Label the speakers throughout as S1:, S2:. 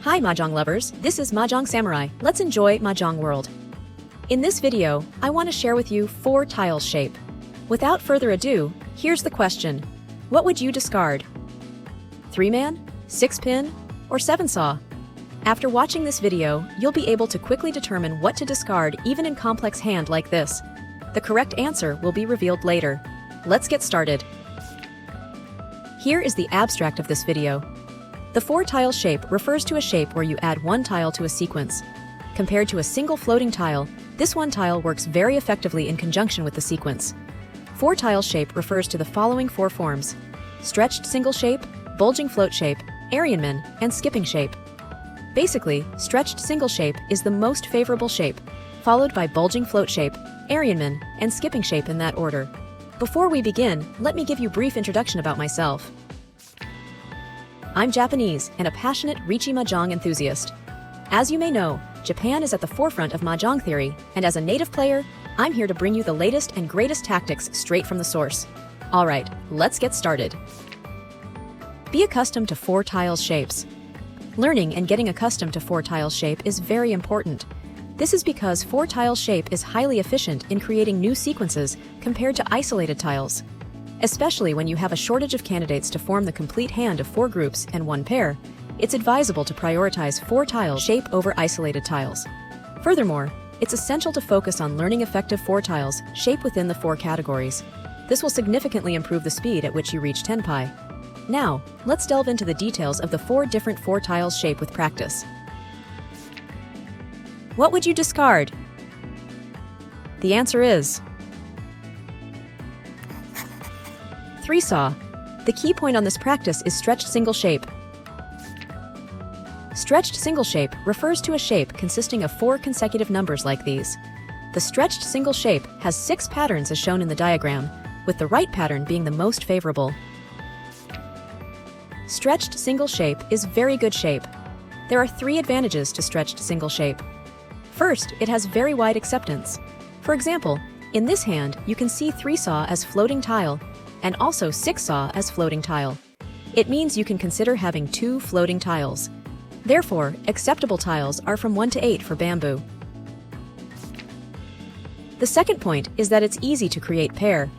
S1: Hi Mahjong lovers, this is Mahjong Samurai. Let's enjoy Mahjong World. In this video, I want to share with you 4 tiles shape. Without further ado, here's the question. What would you discard? 3-man, 6-pin, or 7-saw? After watching this video, you'll be able to quickly determine what to discard even in complex hand like this. The correct answer will be revealed later. Let's get started. Here is the abstract of this video. The 4-tile shape refers to a shape where you add 1 tile to a sequence. Compared to a single floating tile, this 1 tile works very effectively in conjunction with the sequence. 4-tile shape refers to the following 4 forms: stretched single shape, bulging float shape, Aryanman, and skipping shape. Basically, stretched single shape is the most favorable shape, followed by bulging float shape, Aryanman, and skipping shape in that order. Before we begin, let me give you a brief introduction about myself. I'm Japanese and a passionate Riichi Mahjong enthusiast. As you may know, Japan is at the forefront of Mahjong theory, and as a native player, I'm here to bring you the latest and greatest tactics straight from the source. Alright, let's get started. Be accustomed to 4 tiles shapes. Learning and getting accustomed to 4 tiles shape is very important. This is because 4 tile shape is highly efficient in creating new sequences compared to isolated tiles. Especially when you have a shortage of candidates to form the complete hand of 4 groups and 1 pair, it's advisable to prioritize 4 tiles shape over isolated tiles. Furthermore, it's essential to focus on learning effective 4 tiles shape within the 4 categories. This will significantly improve the speed at which you reach Tenpai. Now, let's delve into the details of the 4 different 4 tiles shape with practice. What would you discard? The answer is 3-saw. The key point on this practice is stretched single shape. Stretched single shape refers to a shape consisting of 4 consecutive numbers like these. The stretched single shape has 6 patterns as shown in the diagram, with the right pattern being the most favorable. Stretched single shape is very good shape. There are 3 advantages to stretched single shape. First, it has very wide acceptance. For example, in this hand, you can see 3-saw as floating tile, and also 6-saw as floating tile. It means you can consider having 2 floating tiles. Therefore, acceptable tiles are from 1 to 8 for bamboo. The second point is that it's easy to create pair.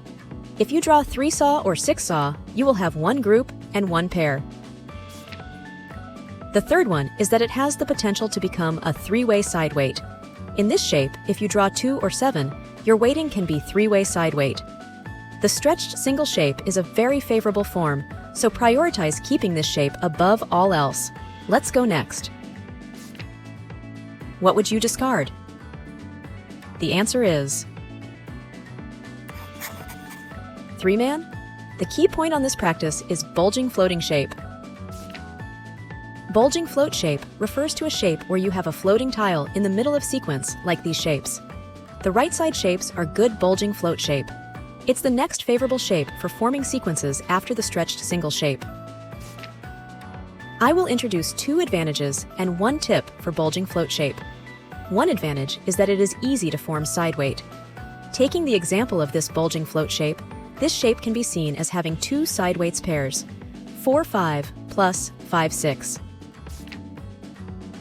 S1: If you draw 3-saw or 6-saw, you will have 1 group and 1 pair. The third one is that it has the potential to become a 3-way side weight. In this shape, if you draw 2 or 7, your weighting can be 3-way side weight. The stretched single shape is a very favorable form, so prioritize keeping this shape above all else. Let's go next. What would you discard? The answer is 3-man. The key point on this practice is bulging floating shape. Bulging float shape refers to a shape where you have a floating tile in the middle of sequence like these shapes. The right side shapes are good bulging float shape. It's the next favorable shape for forming sequences after the stretched single shape. I will introduce 2 advantages and 1 tip for bulging float shape. One advantage is that it is easy to form side weight. Taking the example of this bulging float shape, this shape can be seen as having 2 side weights pairs, 4-5 plus 5-6.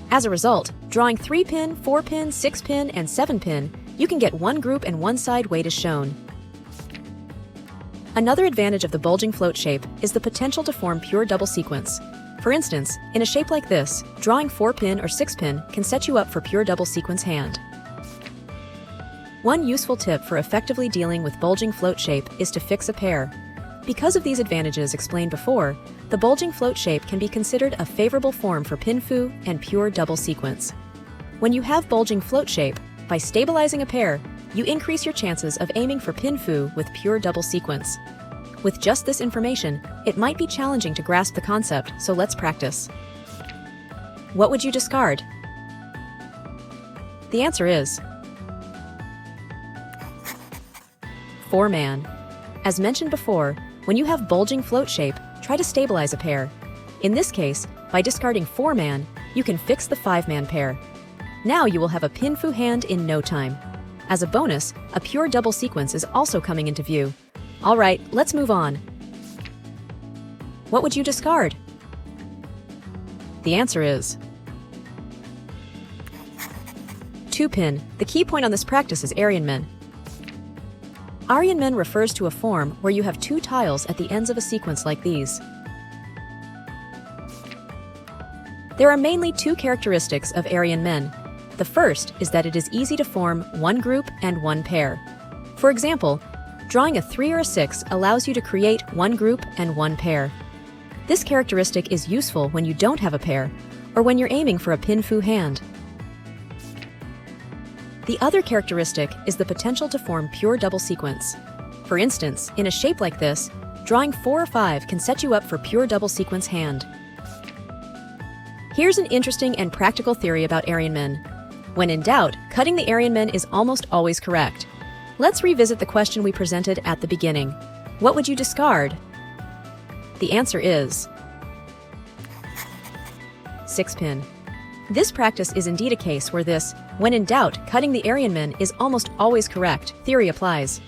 S1: As a result, drawing 3-pin, 4-pin, 6-pin, and 7-pin, you can get 1 group and 1 side weight as shown. Another advantage of the bulging float shape is the potential to form pure double sequence. For instance, in a shape like this, drawing 4-pin or 6-pin can set you up for pure double sequence hand. One useful tip for effectively dealing with bulging float shape is to fix a pair. Because of these advantages explained before, the bulging float shape can be considered a favorable form for pinfu and pure double sequence. When you have bulging float shape, by stabilizing a pair, you increase your chances of aiming for pinfu with pure double sequence. With just this information, it might be challenging to grasp the concept, so let's practice. What would you discard? The answer is 4-man. As mentioned before, when you have bulging float shape, try to stabilize a pair. In this case, by discarding 4-man, you can fix the 5-man pair. Now you will have a pinfu hand in no time. As a bonus, a pure double sequence is also coming into view. Alright, let's move on. What would you discard? The answer is 2-pin. The key point on this practice is Aryanmen. Aryanmen refers to a form where you have 2 tiles at the ends of a sequence like these. There are mainly 2 characteristics of Aryanmen. The first is that it is easy to form one group and one pair. For example, drawing a 3 or a 6 allows you to create one group and one pair. This characteristic is useful when you don't have a pair, or when you're aiming for a pin-fu hand. The other characteristic is the potential to form pure double sequence. For instance, in a shape like this, drawing 4 or 5 can set you up for pure double sequence hand. Here's an interesting and practical theory about Aryanmen. When in doubt, cutting the Aryanmen is almost always correct. Let's revisit the question we presented at the beginning. What would you discard? The answer is 6-pin. This practice is indeed a case where this, when in doubt, cutting the Aryanmen is almost always correct, theory applies.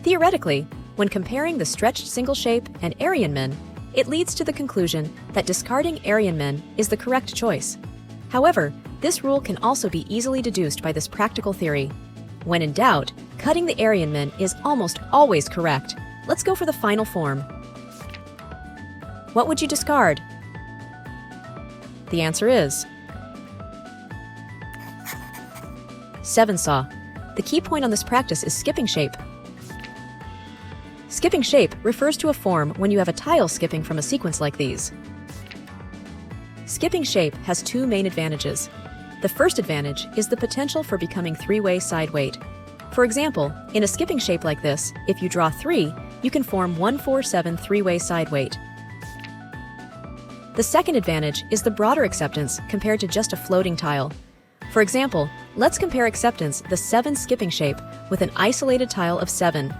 S1: Theoretically, when comparing the stretched single shape and Aryanmen, it leads to the conclusion that discarding Aryanmen is the correct choice. However, this rule can also be easily deduced by this practical theory. When in doubt, cutting the Aryanmen is almost always correct. Let's go for the final form. What would you discard? The answer is 7-saw. The key point on this practice is skipping shape. Skipping shape refers to a form when you have a tile skipping from a sequence like these. Skipping shape has 2 main advantages. The first advantage is the potential for becoming 3-way side weight. For example, in a skipping shape like this, if you draw 3, you can form 1-4-7 3-way side weight. The second advantage is the broader acceptance compared to just a floating tile. For example, let's compare acceptance the 7 skipping shape with an isolated tile of 7.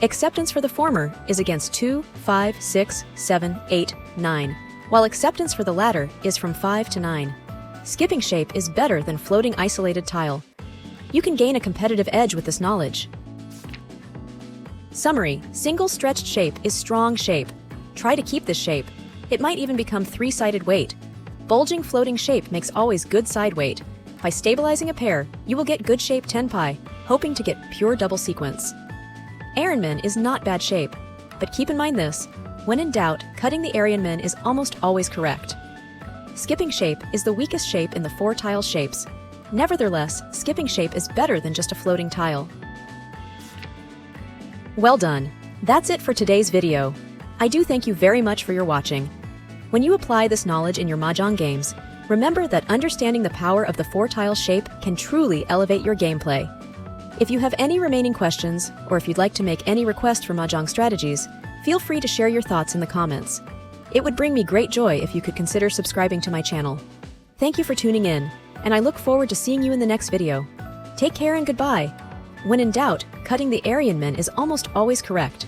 S1: Acceptance for the former is against 2, 5, 6, 7, 8, 9, while acceptance for the latter is from 5 to 9. Skipping shape is better than floating isolated tile. You can gain a competitive edge with this knowledge. Summary: single stretched shape is strong shape. Try to keep this shape. It might even become 3-sided weight. Bulging floating shape makes always good side weight. By stabilizing a pair, you will get good shape tenpai, hoping to get pure double sequence. Aryanmen is not bad shape, but keep in mind this: when in doubt, cutting the Aryanmen is almost always correct. Skipping shape is the weakest shape in the 4 tile shapes. Nevertheless, skipping shape is better than just a floating tile. Well done! That's it for today's video. I do thank you very much for your watching. When you apply this knowledge in your Mahjong games, remember that understanding the power of the 4-tile shape can truly elevate your gameplay. If you have any remaining questions, or if you'd like to make any request for Mahjong strategies, feel free to share your thoughts in the comments. It would bring me great joy if you could consider subscribing to my channel. Thank you for tuning in, and I look forward to seeing you in the next video. Take care and goodbye. When in doubt, cutting the Aryanmen is almost always correct.